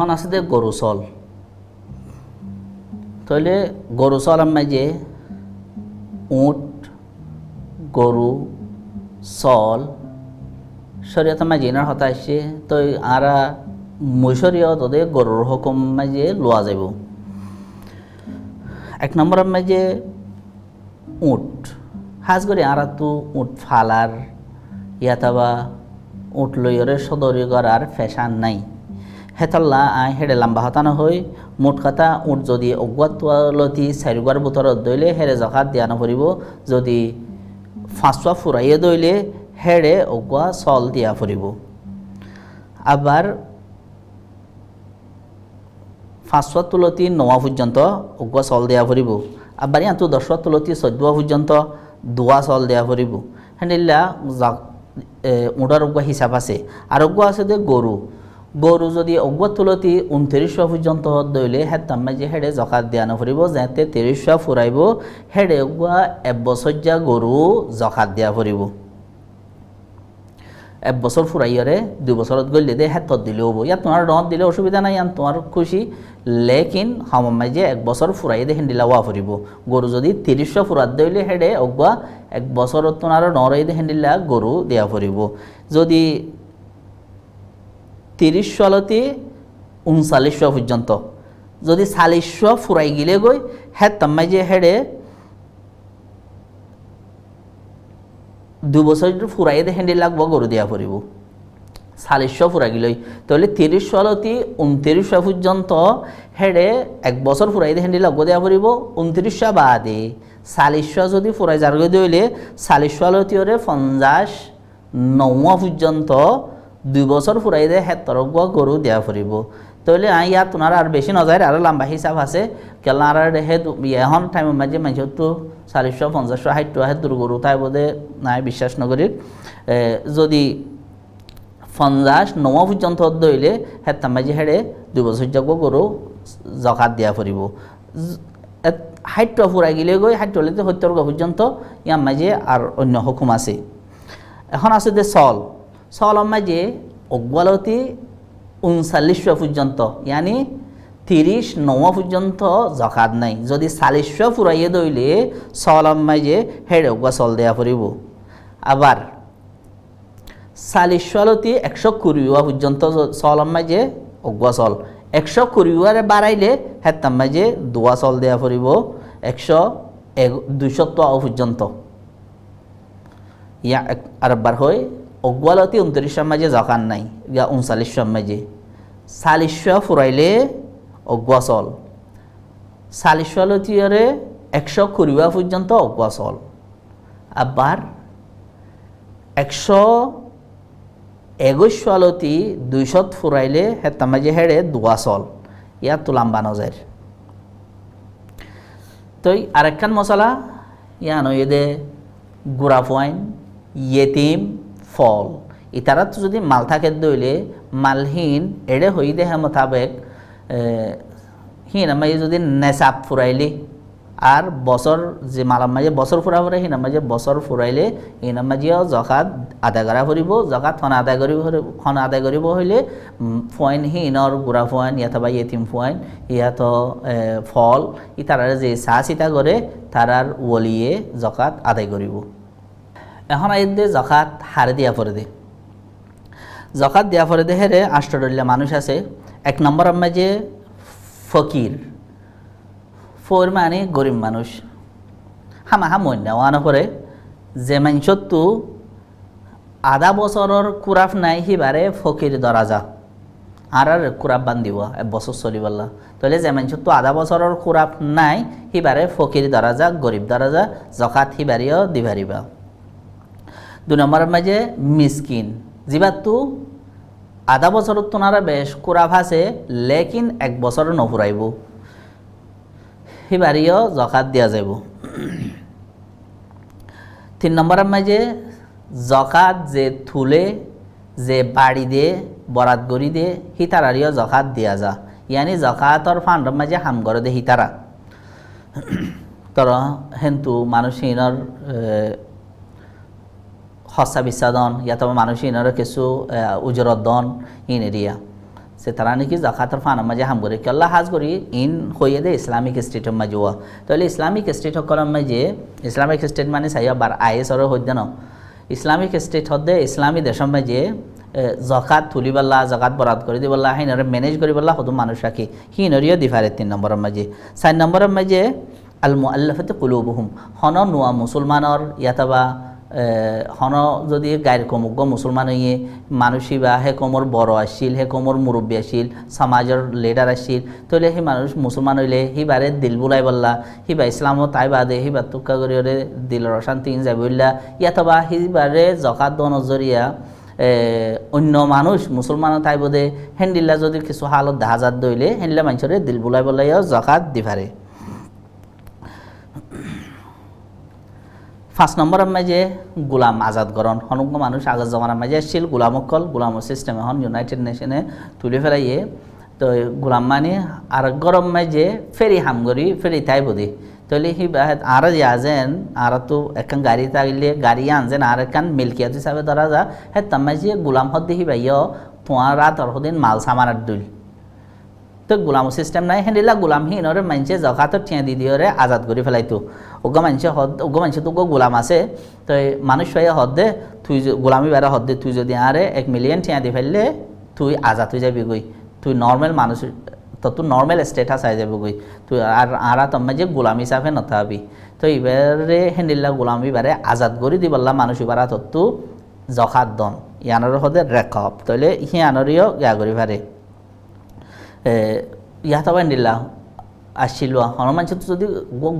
এখন আছে যে গরু চল, তাহলে গরু চল আমি যে উট গরু চল শরীয়ত মাজিনার হতা আসছে, তো আর মই শরীয়ত ওদের গরুর হুকুম মাঝে লোয়া যাব। এক নম্বর মাঝে উট হাজ করে আর তো উট ফালার ইয়াতাবা উট লইরে সদরি করার ফ্যাশন নাই, হেতল্লা আই হেডে লম্বা হতানো হই মুঠ কথা উঠ যদি অজ্ঞাতলতি চারিবার বতৰত দইলে হেৰে জকাত দিয়া নপৰিব, যদি ফাঁচুৱা ফুৰাইয়ে দইলে হেৰে অজ্ঞা চল দিয়া পরিব। আবার ফাঁসুৱা তুলতি 9 পর্যন্ত অজ্ঞা চল দিয়া পরিব, আবার ইয়াতো 10 তুলতি 14 পর্যন্ত দোয়া চল দিয়া পরিব। হেনিলা উডার অজ্ঞা হিসাব আছে। আর অজ্ঞা আছে যে গরু, গরু যদি অজ্ঞা তুলতি 29 পর্যন্ত দইলে হেতাম যে হেডে জকাত দিয়া নপরিব, যাতে 23 ফুরাইব হেডে অজ্ঞা 1 বছর যা গরু জকাত দিয়া পরিব। 1 বছর ফুরাইয়ারে 2 বছরত গলে দে হেতত দিলেও হবো, ইয়াত তোমার রন দিলে অসুবিধা নাই, ইয়ান তোমার খুশি। লেকিন হামাই যে 1 বছর ফুরাই দে হেন্দিলা ওয়া ফুরিব। গরু যদি 30 ফুরাত দইলে হেডে অজ্ঞা 1 বছরত তোমার নরাই দে হেন্দিলা গরু দেয়া ফুরিব। যদি 30 সালতি 39 পর্যন্ত যদি 40 ফুরাই গিলে গই হেতাম যে হেডে 2 বছর ফুরাই দে হেন্দি লাগবো গরু দেওয়া পড়ব। 40 ফুরাই গিলই তাহলে 30 সালতি 29 পর্যন্ত হেডে 1 বছর ফুরাই দে হেন্দি লাগবো দেওয়া পড়ব। 29 বাদে 40 যদি ফুরাই যার দইলে 40 সালতি ওরে 59 পর্যন্ত 2 বছর ফুরাই দে হেতরক গরু দেওয়া পড়ব। তাহলে ইয়াত তোমার আর বেশি নজায় আর লম্বা হিসাব আছে, কেলা আর হে এখন টাইমের মাঝে মানুষ তো 40 50 60 হেতুর গরু তাই বোধে নাই বিশ্বাস নগরী। যদি 59 পর্যন্ত দইলে হেতাম মাঝে হেডে 2 বছর যাব গরু জকাত দিয়া পড়ব। 60 ফুরাই গেলে গই 60 হলে 70 পর্যন্ত ইয়ার মাঝে আর অন্য হুকুম আছে। এখন আছে যে চল, চল মাঝে অজ্ঞালতি 39 পর্যন্ত ইয়ানি 39 পর্যন্ত জকাত নাই। যদি 40 ফুরাইয়ে দইলে চলাম মাঝে হেডে অজ্ঞা চল দেয়া পড়ব। আবার 40 সালতি 120 পর্যন্ত চলাম মাঝে অজ্ঞা চল, 120 বাড়াইলে হেতাম মাঝে দোয়া চল দেয়া পড়ব 200 পর্যন্ত। ইয়া আরবার হয় অজ্ঞালতি 29 মাঝে জকাত নাই, ইয়া 39 মাঝে 40 ফুরাইলে অজ্ঞা চল, 40 সালতিরে 120 পর্যন্ত অজ্ঞা চল। আবার 121 সালতি 200 ফুরাইলে হেতাম মাঝে হেডে দোয়া চল, ইয়াত তো লাম্বা নজার। তো আরেকখান মশলা ইয়ান দে গুড়া পয়েন ইয়েতিম ফল, ইতারা তো যদি মাল থাকে দইলে মালহীন এড়ে হই দেহে মোতাবেক হিন আমি যদি নেশাব ফুরাইলি আর বছর যে মালাম মাঝে বছর ফুরা ফুরে হিন মাঝে বছর ফুরাইলে হিন মাঝেও জকাত আদায় করা ফুরিব। জকাত খন আদায় করিব হইলে ফয়েন হিনর গুড়া ফয়েন ইয়াথবা ইয়েতিম ফয়েন ইয়াত ফল ইতারা যে চা চিতা করে তারার ওলিয়ে জকাত আদায় করিব। এখন আইদে জকাত হারে দিয়া পরে দে, জকাত দিয়া পরে দে হেরে আষ্টডলিয়া মানুষ আছে। 1 নম্বর মাঝে ফকির, ফোর মানে গরিব মানুষ, হামাহা মন্যাওয়ানো করে যে মানুষতো আধা বছরের কুরাফ নাই সিবারে ফকির ধরা যা আর কুরাফ বান্ধিব 1 বছর চলিবল্লা। তাহলে যে মানুষতো আধা বছরের কুরাফ নাই সিবারে ফকির ধরা যা গরিব ধরা যা জকাত সিবারিও দিবারিবা। 2 নম্বরের মাঝে মিসকিন, যিবাতো আধা বছরত তোনারা বেশ কুরাফ আছে লেকিন 1 বছর নফুরাইব সিবারিও জকাত দিয়া যাব। 3 নম্বরের মাঝে জকাত যে থুলে যে বাড়ি দে বরাত গড়ি দে হিতারারিও জকাত দিয়া যা, ইয়ানি জকাতর ফান্ডর মাঝে হাম করে দে হিতারা। তর হেন্তু মানুষহীনর হস্যা বিচ্ছাদন ইয়াতবা মানুষহীনর কিছু উজরত দন হিন এরিয়া সে তারা নাকি জাকাতের ফানার মাঝে হাম করে কেল্লা হাজ করি ইন হইয়ে দে ইসলামিক স্টেটের মাঝে হওয়া তাহলে ইসলামিক স্টেট সকলের মাঝে ইসলামিক স্টেট মানে চাইয়া বার IS হইতে ন ইসলামিক স্টেট হদে ইসলামী দেশের মাঝে জকাত তুলিবাল্লা জকাত বরাদ করে দিবাল্লা হিনরে ম্যানেজ করিবাল্লা হতো মানুষ রাখি হিনরিও দিফারে 3 নম্বরের মাঝে 4 নম্বরের মাঝে আল মুআল্লাফাতি কুলুবুহুম হন নোয়া মুসলমানর ইয়াতাবা হন যদি গায়ের কমুক মুসলমান হইয়ে মানুষই বা হে কমর বড় আসছিল হে কমর মুরব্বী আসছিল সমাজের লিডার আসছিল তাহলে সেই মানুষ মুসলমান হইলে সিবারে দিল বুলাই বললা সিবা ইসলামত তাই বাদে সিবা তুক্কা করিরে দিলর অশান্তি যাই বললা ইয়াতবা সিবারে জকাত দন জরিয়া অন্য মানুষ মুসলমান তাই বোধে হেন্ডিল্লা যদি কিছু হালত দেখা যাত দইলে হেন্ডিল্লা মানুষরে দিল বুলাই বলাইও জকাত দিফারে 5 নম্বরের মাঝে গোলাম আজাদ গরণ হনুক মানুষ আগের জমানার মাঝে এসেছিল গোলামকল গোলাম সিস্টেম এখন ইউনাইটেড নেশনে তুলে ফেলাইয়ে তো গোলাম মানে আর গরম মাঝে ফেরি হামগরি ফেরি তাই বোধি তাহলে সি আর যেন আর তো একখান গাড়ি থাকলে গাড়ি আনছেন আর একখান মিল্কিয়াত হিসাবে ধরা যা হ্যাঁ তার মাঝে গোলাম হদ দেখি ভাইও তোমার রাত অর্হদিন মাল সামানার দুল তো গোলাম সিস্টেম নাই হেন্ডিলা গোলাম হিনরে মানুষে জকাতর ঠিয়া দি দিয়ে আজাদ করে ফেলাইতো ওগা মানুষে তো গোলাম আছে তো মানুষ হয়ে হদ দে তুই গোলামি বেড়া হদ দে তুই যদি আরে 1 মিলিয়ন ঠিয়া দি ফেললে তুই আজাদ হয়ে যাবি গই তুই নর্মাল মানুষ তো তুই নর্মাল স্টেটাস আই যাবি গই তুই আর তোমার যে গোলাম হিসাবে নথা হবি তো এবারে হেন্ডিলা গোলামি বারে আজাদ করে দিবল্লা মানুষ এবার তু জকাত দন ইয়ানোর হদে রেকব তাহলে হিয়ানোরিও গা করি পারে ইয়াত দিলা আসছিল হনুমান যদি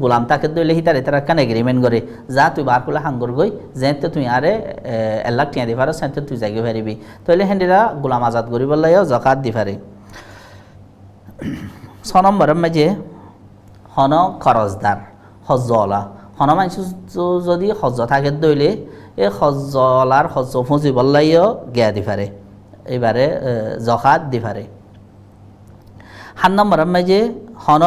গোলাম তাকে দইলে সি তার একখান এগ্রিমেন্ট করে যা তুই বার করলে হাঙ্গর গই যেতে তুই আরে 1 লাখ টিয়া দি পারো সেতে তুই যাইগে পারিবি তাহলে হেন্ডিরা গোলাম আজাদ করি বললাইও জকাত দি পারে 6 নম্বরের মাঝে হন খরচদার হজ্জলা হন মানুষ যদি হজ্জ থাকে দইলে এই হজ্জলার হজ্জ ফুঁজি বললাইও গিয়া দি পারে এবারে জকাত দি পারে 7 নম্বরের মাঝে হন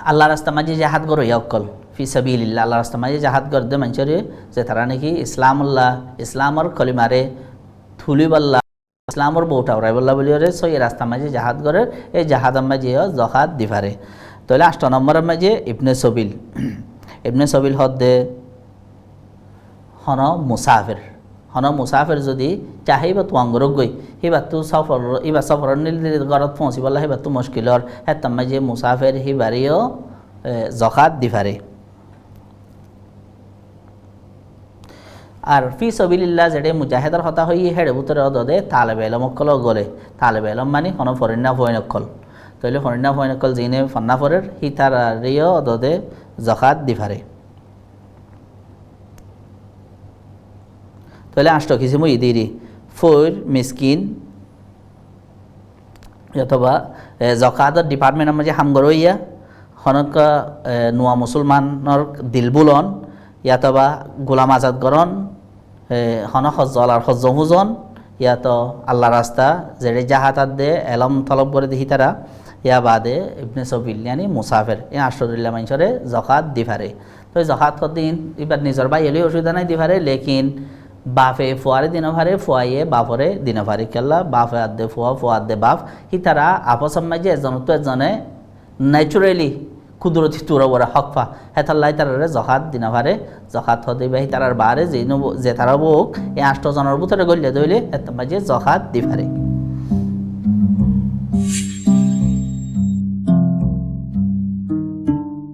আল্লাহ রাস্তা মাঝে জাহাদ গর অকল ফি সাবিলিল্লাহ আল্লাহ রাস্তা মাঝে জাহাদ গর দে মানুষের যে তারা নাকি ইসলামর কলিমারে থুলিবাল্লা ইসলামর বউটা উড়াইবল্লা বলি সো এই রাস্তা মাঝে জাহাদ গরের এই জাহাদের মাঝে জকাত দিফারে তাহলে 8 নম্বরের মাঝে ইবনে সবিল হদ দে হন মুসাফির মুসাফির যদি চাহিবা তো অঙ্গরক গই হিবা তো সফর নীল ঘরত পৌঁছিবলা হিবা তো মুশকিলর হ্যাঁ তার মাঝে মুসাফির হিবারিও জকাত দিফারে আর ফি সাবিলিল্লাহ যেটা মুজাহিদার হতা হই হেড়ে বুতরে দে তালেবে এলম অকল গলে তালেবে এলম মানে হন ফরিন্না ফয়নকল তাহলে ফরিন্না ফয়নকল জিনে ফন্না ফরের হি তার রিও দে জকাত দিফারে তাহলে 8 কিছু মই দিরি ফর মিসকিন অথবা জকাতর ডিপার্টমেন্টের মাঝে হামগর হইয়া হনক নোয়া মুসলমানর দিলবুলন ইয়াতবা গোলাম আজাদ গরণ হন হজ্জল আর হজ্জ হুজন ইয়াত আল্লাহ রাস্তা যেড়ে জাহাতাত দে এলম তলব করে দেখি তারা ইয়া বাদে ইবনে সবিল ইয়ানি মুসাফির এই 8 মানুষরে জকাত দিফারে তো জকাত দিন এবার নিজের বাই এলে অসুবিধা নাই দিফারে লেকিন বাফে ফুয়ারে দিন ভারে ফুয়াইয়ে বাফরে দিন ভারে কেল্লা বাফে আদে ফুয়া আদে বাফ হি তারা আপস মাঝে এজন তো এজনে ন্যাচুরালি কুদরতি তুরা বড় হকফা হেতাল্লাই তারারে জকাত দিন ভারে জকাত হতে বাহি তারার বারে যে তারা বোক এই 8 জনের ভিতরে গলিয়া দইলে এত মাঝে জকাত দি পারে।